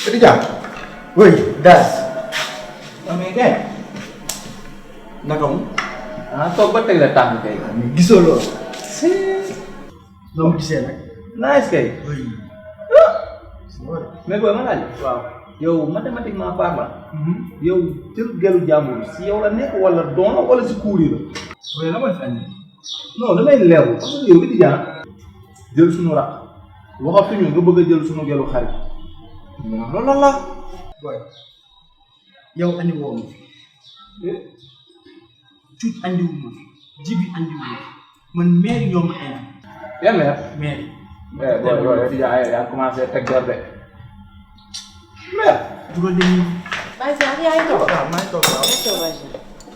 Khadija. Oui, Das. Amee kay. Naka mu? Toog ba teg la tànk kay. Gisoo loolu. Doo gisee nag. Nice kay. Oui. Mais booy ma laaj. waaw yow mathématiquement parlant. yow jël gelu jàmbur si yow la nekk wala doon la wala si kuur yi la. Oui, la mooy fan yi. non damay leerlu parce que yow étudiant jël suñu raq waxatuñu nga bëgg a jël suñu gelu xarit. loolu lan la. Boy. Yow andi woo ma fi. Cuut andi wu ma fi. Jibi andi wu ma fi. Man maire ñoo ma indi. yan meer. Maire. booy étudiant ay yaa commencé teg der de. meer. Dugal de ñu. Baye Sarr yaa ngi toog. Waaw, maa ngi toog waaw.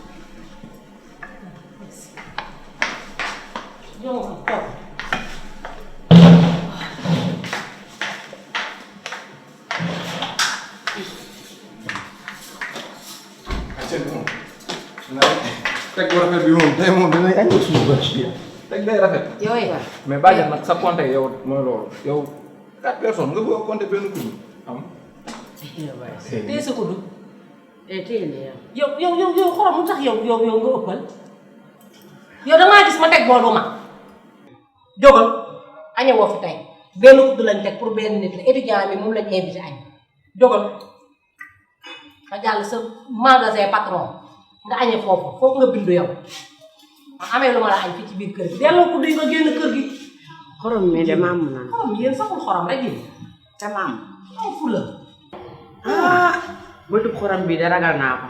teg bu rafet bi moom tey moom dinañ añ suñu bët yi. teg day rafet. yooyu la. mais bàjjen nag sa compte yow mooy loolu yow 4 personnes nga bëgg a compter benn kudd am. tey sa kudd. tey ne yow xorom mu tax yow nga ëppal. yow damaa gis ma teg bool bu mag. jógal añe woo fi tey benn kudd lañ teg pour benn nit la étudiant bi moom lañ invité añ. jógal nga jàll sa magasin patron nga añe foofu nga bindu yow. ma amee lu ma la añ fii ci biir kër gi delloo kudd yi nga génn kër gi. xorom mi de maam naan. xorom yéen saxul xorom rek yéen. te maam. am fula. bëtub xorom bi de ragal naa ko.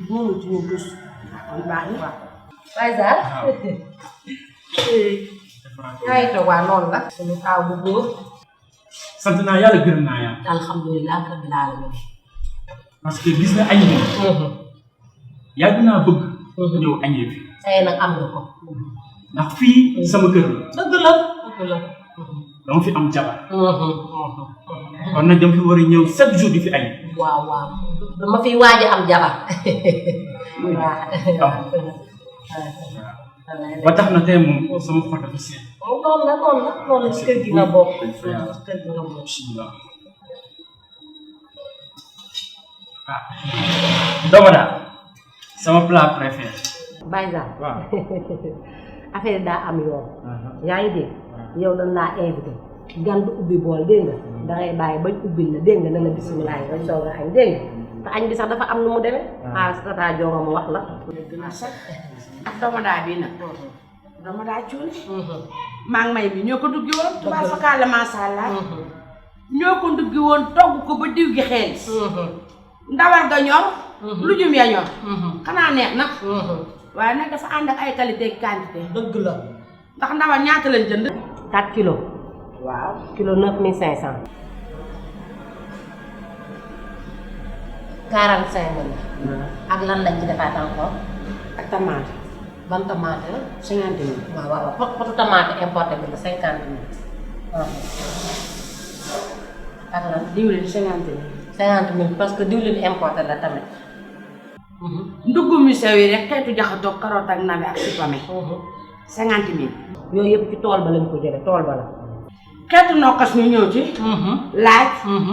mënu ci ñun dus. kon baax na. Baye Sarr. yaa ngi toog waa noonu la. suñu taaw bu góor. sant naa yàlla gërëm naa yàlla. alhamdulilah rabbil alamin. parce que gis nga añ bi. yàgg naa bëgg. ñëw añee fi. tey nag am nga ko. ndax fii sama kër la. dëgg la dëgg la. dama fi am jabar. kon nag dama fi war a ñëw chaque jour di fi añ. waaw dama fiy waaj a am jabar. ba tax na tey moom sama xol dafa seet. noonu la ci kër gi nga bokk. ci kër gi nga bokk. bismillah. dama daal sama plat préféré. Baye Sarr. waaw. affaire daa am yoon. yaa ngi dégg yow dañ laa invité. gan du ubbi bool dégg nga. dangay bàyyi bañ ubbil la dégg nga ne la bisimilah nga soog a añ dégg nga. te añ bi sax dafa am nu mu demee. sa taa jonga mu wax la. dina sax dama daa bii nag. dama daa cuune. maa ngi may bi ñoo ko duggi woon. tubaab fakkaat la macha allah. ñoo ko duggi woon togg ko ba diw gi xeel. ndawal ga ñor. lujum ya ñor. xanaa neex na. waaye nag dafa ànd ak ay qualité ak quantité. dëgg la. ndax ndawal ñaata lañ jënd. 4 kilos. waaw. kilo 9500. 45 la. ak lan lañ ci defaat encore. ak tomate. ban tomate la. 50 000. waaw potu tomate importé bi la 50 000. ak lan. diwlin 50 000. 50 000 parce que diwlin importé la tamit. ndugg mi sew yi rek xeetu jaxatoo carotte ak nabe ak supame. 50 000. yooyu yëpp ci tool ba lañ ko jëlee tool ba la. xeetu nokkas ñu ñëw ci. laaj.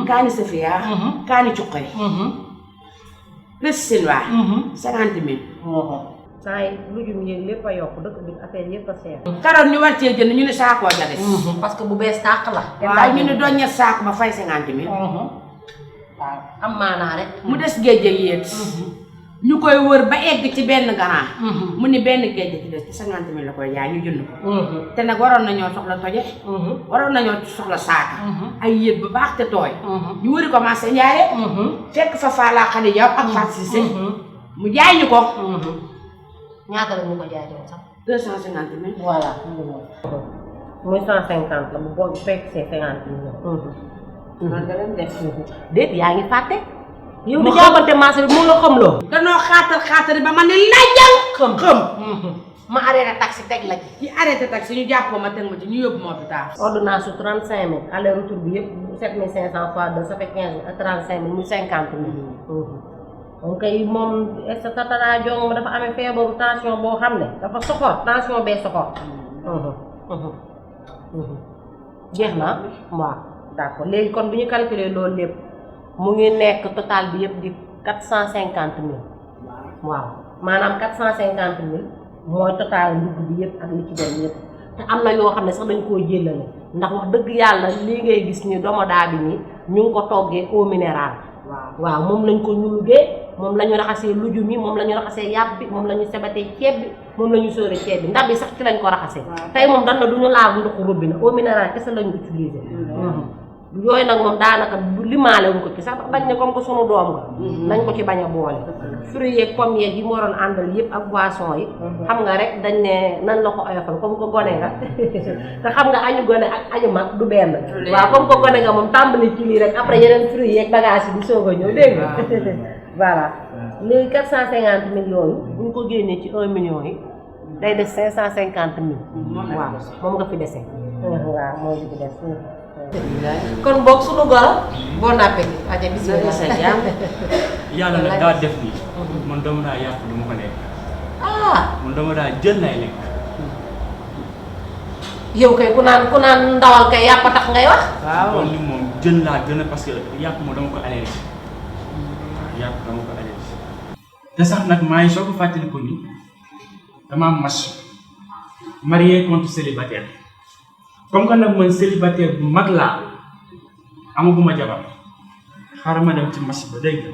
kaani safiya. kaani cuqay. plus silva. 50 000. saa yi lujum yéeg lépp a yokk dëkk bi affaire yëpp a seer. carotte ñu war cee jënd ñu ne saakoo ja des. parce que bu bees tàq la. waaw ñu ne doon ñett saako ba fay 50 000. waaw am maanaa rek. mu des géej ak yéet. ñu koy wër ba egg ci benn ganaa. mu ni benn géej ci des ci 50 000 la koy jaay ñu jënd ko. te nag waroon nañoo soxla toje. waroon nañoo soxla saaka. ay yéet bu baax te tooy. ñu wëri ko marché Ndiaye. fekk fa Fala Khady Diaw ak Fatou Cissé. mu jaay ñu ko. ñaata la ñu ko jaay doon sax. 250 000. voilà. muy 150 la bu boog fekk see 50 000. man da leen def. déet yaa ngi fàtte. yow di jaabante marché bi mu la xam loo. danoo xaatar ba ma ne lajjal. xam. ma arrêté taxi teg la ci. ci arrêté taxi ñu jàppoo ma teg ma ci ñu yóbbu ma hôpital. ordonnance su 35 000 aller retour bi yëpp 7500 fois 2 ça fait 15 ak 35 000 muy 50 000. donc kay moom est-ce que Tata Diong dafa amee feebaru tension boo xam ne dafa soxor tension bee soxor. jeex na waaw d'accord léegi kon bu ñu calculer loolu lépp mu ngi nekk total bi yëpp di 450 000 waaw maanaam 450 000 mooy total ndugg bi yëpp ak li ci dem yëpp te am na yoo xam ne sax dañ koo jëlale ndax wax dëgg yàlla lii ngay gis ni domodaa bi nii ñu ngi ko toggee eau minérale waaw moom lañ ko ñulugee moom la ñu raxasee lujum yi moom la ñu raxasee yàpp bi moom la ñu sebatee ceeb bi moom la ñu sóoree ceeb bi ndab bi sax ci lañ ko raxasee tey moom dan na du ñu laal ndoxu robinet eau minérale kese lañu utilisé yooyu nag moom daanaka limaale wuñ ko ci sax bañ ne comme que sunu doom nga nañ ko ci bañ a boole fruits yeeg pommes yeeg yi mu waroon àndal yëpp ak boisson yi xam nga rek dañ ne nan la ko oyofal comme que gone nga te xam nga añu gone ak añu mag du benn waaw comme que gone nga moom tàmbali ci lii rek après yeneen fruits yeeg bagage yi di soog a ñëw dégg nga voilà léegi 450 000 yooyu bu ñu ko génnee ci 1 million yi day def 550 000 waaw moom nga fi dese waaw moo di des kon boog sunu goro bon appétit aja bismillah sa jàmm yàlla nag daa def nii man dama daa yàpp du ma ko lekk man dama daa jël lay lekk yow kay ku naan ndawal kay yàpp tax ngay wax kon li moom jën laa gën a parce que yàpp moom dama ko allergie waaw yàpp dama ko allergie te sax nag maa ngi soo ko fàttali ko ni dama am match marié contre célibataire comme que nag man célibataire bu mag laa amaguma jabar xaaral ma dem ci match ba dégg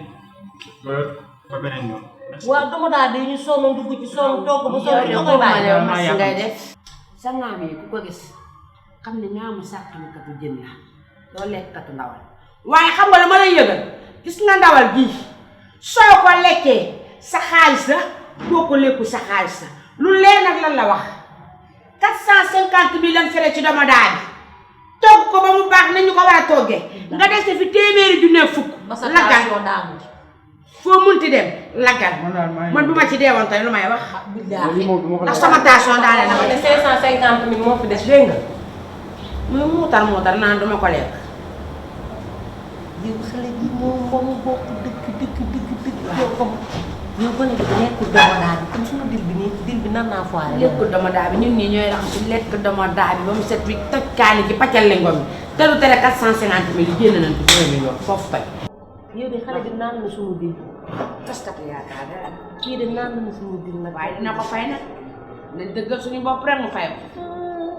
ba beneen yoon. waaw dama daal di ñu sonn dugg ci sonn togg ba sonn ñu koy bàyyi match ngay def sa ngaam yi ku ko gis xam ne ñaamu sàqanikatu jën la doo lekkatu ndawal waaye xam nga la ma lay yëgal gis nga ndawal gii soo ko lekkee sa xaalis la boo ko lekku sa xaalis la lu leer nag lan la wax 450 000 lañ fere ci domodaa bi togg ko ba mu baax nañu ko war a toggee nga des fi téeméeri junne fukk laggal foo munti dem laggal man bu ma ci deewoon tey lu may wax ndax sama tension daane na ma ne 550 000 moo fi des dégg nga muy muutar naan duma ko lekk yow xale bi moom bokk dëkk yow comme yow ba léegi nekkul domodaa bi comme suma dil bi nar naa foire lekkul domodaa bi ñun ñii ñooy rax ci lekk domodaa bi ba mu set wi toj kaani gi paccal li ngom te du tere 450 000 yi génn nañ ci 2 millions foofu fay yow de xale bi naan na suñu dil taskatu yaakaar dara kii de naan na suñu dil nag waaye dina ko fay nag nañ dëggal suñu bopp rek mu fay ko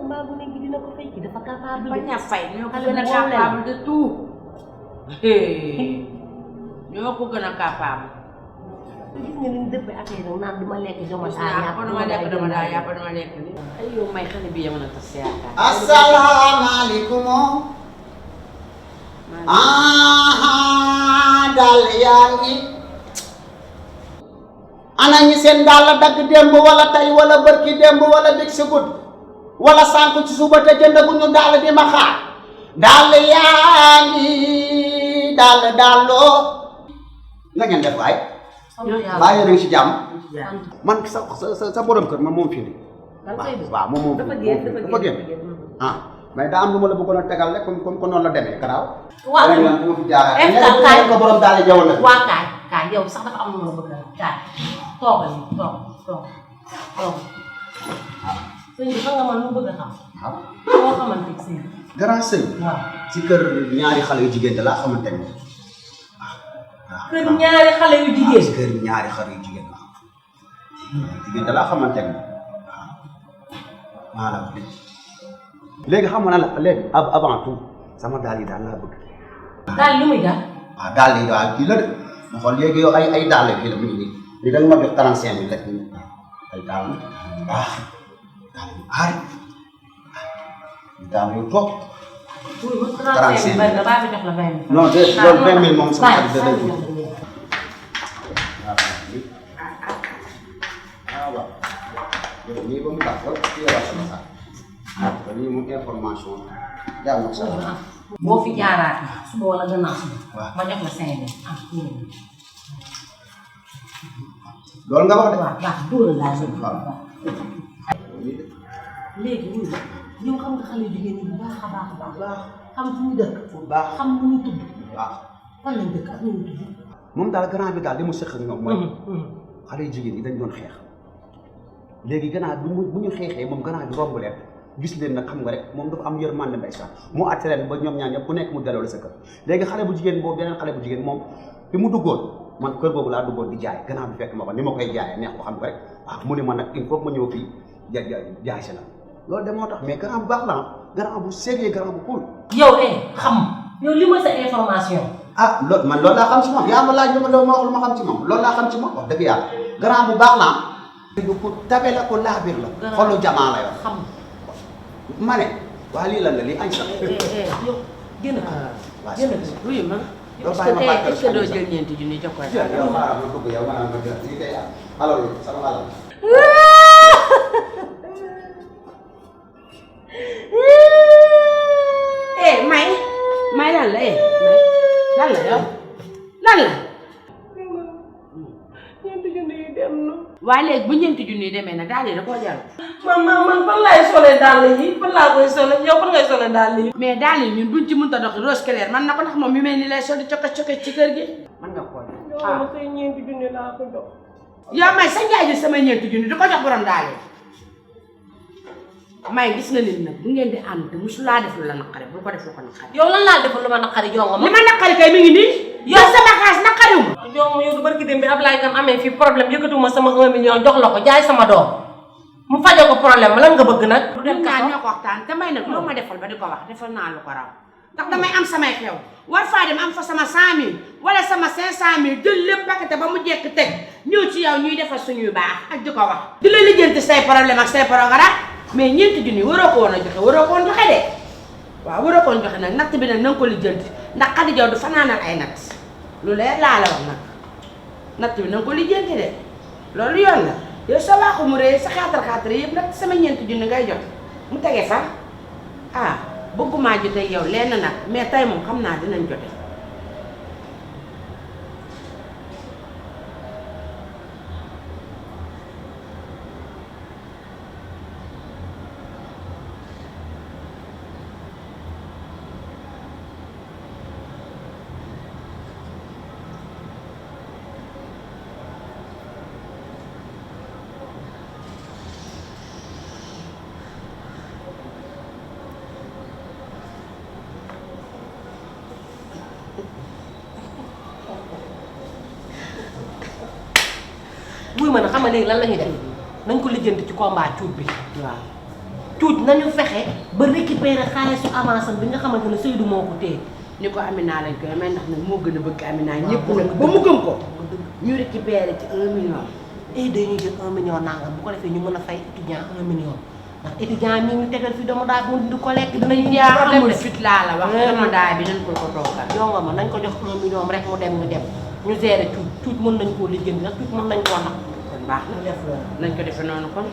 mbaa bu nekk dina ko fay kii dafa capable bañ a fay ñoo ko gën a capable de tout ñoo ko gën a capable gis nga ni ñu dëppee affaire yi naan duma lekk domodaa yàpp duma lekk domodaa yàpp duma lekk li ay yow may xale bi yama na tas yaakaar asalaamaaleykum dal yaa ngi ana ñi seen dàll dagg démb wala tey wala bërki démb wala bég si guddi wala sànku ci suba te jënd bu ñu dàll di ma xaar dàll yaa ngi dàlloo na ngeen def waay baa yéen a ngi si jàmm man sa borom kër ma moom fii nii waaw moom dafa génn ah mais daa am lu ma la bëggoon a tegal rek comme noonu la demee garaaw. waaw bu ma fi jaaree. kaay ko borom daal di jaww la. waaw kaay yow sax dafa am lu ma bëgg a kaay toogal nii toog. sëñ bi xam nga man lu bëgg a xam. waaw. koo xamante ne sëñ. grand sëñ. waaw ci kër ñaari xale yu jigéen da laa xamante ne. kër ñaari xale yu jigéen. ci kër ñaari xale yu jigéen waaw. jigéen da laa xamante ne waaw. maanaam. léegi xam nga la léegi avant tout sama daal yi daal laa bëgg. daal lu muy daal. waaw daal yi daal kii la de ma xool léegi yow ay daal kii la mu ngi nii li da nga ma jox 35 000 rek ay daal yu baax daal yu aar daal yu toog. 35 000 bari na baa fi jox la 20 000. non de loolu 20 000 moom sama xarit da day tuuti. waaw waaw nii ba mu tax ba kii la wax sama sax. waaw lii moom information yaa ngi ko boo fi jaaraat suba wala gannaaw suba. waaw ma jox la 5 000 ah. loolu nga wax de. waaw waaw dóoral laa jël. waaw. léegi wuyu yow xam nga xale jigéen ñi bu baax a baax. xam fu ñu dëkk. bu baax xam nu ñu tudd. waaw. fan lañ dëkk ak nu ñu tudd. moom daal grand bi daal li mu seq ak ñoom mooy. xale yu jigéen ñi dañ doon xeex. léegi gannaaw bu ñu xeexee moom gannaaw bi romb leen gis leen nag xam nga rek moom dafa am yërmande ndeysaan moo àtte leen ba ñoom ñaar ñëpp ku nekk mu delloo la sa kër léegi xale bu jigéen boobu beneen xale bu jigéen moom bi mu duggoon man kër boobu laa duggoon di jaay gannaaw bi fekk ma ko ni ma koy jaayee neex ko xam ko rek waaw mu ne ma nag il faut ma ñëw fii jaay si la loolu de moo tax mais gannaaw bu baax la gannaaw bu sérieux gannaaw bu cool yow xam yow li mooy sa information. ah loolu man loolu laa xam ci moom yaa ma laaj ma wax ma xam ci moom loolu laa xam ci moom wax dëgg yàlla gannaaw bu baax la am ku tabe la ko laabir la xolu jamaa la yor xam ma ne waa lii lan la lii añ sax yow génn wuyu ma loolu bàyyi ma bàyyi est-ce que doo jël ñeenti junni jox ko yow xaaral ma dugg yow ma naan ma jël lii day alal sama alal may lan la lan la yow lan la ñeenti junni yi dem na. waaye léegi bu ñeenti junni yi demee nag daal di da koo jaru man fan laay solee dàll yi fan laa koy solee yow fan ngay solee dàll yi. mais daal yi ñun buñ ci mënta dox rose claire man na ko ndax moom yu mel ni lay sol di cokke ci kër gi man nga koo yow ma say ñeenti junni laa ko jox. yow may sa njaay ji sama ñeenti junni di ko jox borom daal may gis nga nit nag bu ngeen di ànd te musulaa def lu la naqari bu ko def lu ko naqari yow lan laa defal lu ma naqari jonga ma. li ma naqari kay mi ngi nii yow sama xaas naqariw ma jonga ma yow du barki dem bi Ablaye Kane amee fii problème yëkkatuma sama 1 million jox la ko jaay sama doom mu faje ko problème lan nga bëgg nag. du dem kaa ñoo ko waxtaan te may nag loo ma defal ba di ko wax defal naa lu ko raw ndax damay am samay xew war faa dem am fa sama 100 000 wala sama 500 000 jël lépp paquet ba mu jekk teg ñëw ci yow ñuy defal suñuy baax ak di ko wax di la lijjanti say problème ak say programme mais ñeenti junni waroo ko woon a joxe waroo ko woon joxe de waaw waroo ko woon joxe nag natt bi nag na nga ko lijjanti ndax Khady Diaw du fanaanal ay natt lu leer laa la wax nag natt bi na nga ko lijjanti de loolu yoon la yow sa waaxu mu rëy sa xaatar yëpp nag sama ñeenti junni ngay joxe mu tege fa ah bëggumaa jote yow lenn nag mais tey moom xam naa dinañ jote wuy ma ne xam nga léegi lan la ñuy def nañ ko lijjanti ci combat cuut bi. waaw cuut nañu fexe ba récupérer xaalisu avance bi nga xamante ne Seydou moo ko téye. ni ko Amina lañ koy may ndax nag moo gën a bëgg Amina ñëpp nag ba mu gëm ko ñu récupérer ci 1 million. dañuy jël 1 million nangam bu ko defee ñu mën a fay étudiant 1 million ndax étudiant mi ñu tegal fi doomu daal mu di ko lekk dinañu yaa problème amul de. fit laa la wax dama daay bi nañ ko toogal. jonga ma nañ ko jox 1 million rek mu dem ñu dem ñu gérer cuut cuut mën nañ koo lijjanti ndax cuut mën nañ koo nax. kon baax na ñu def loolu. nañ ko defee noonu kon.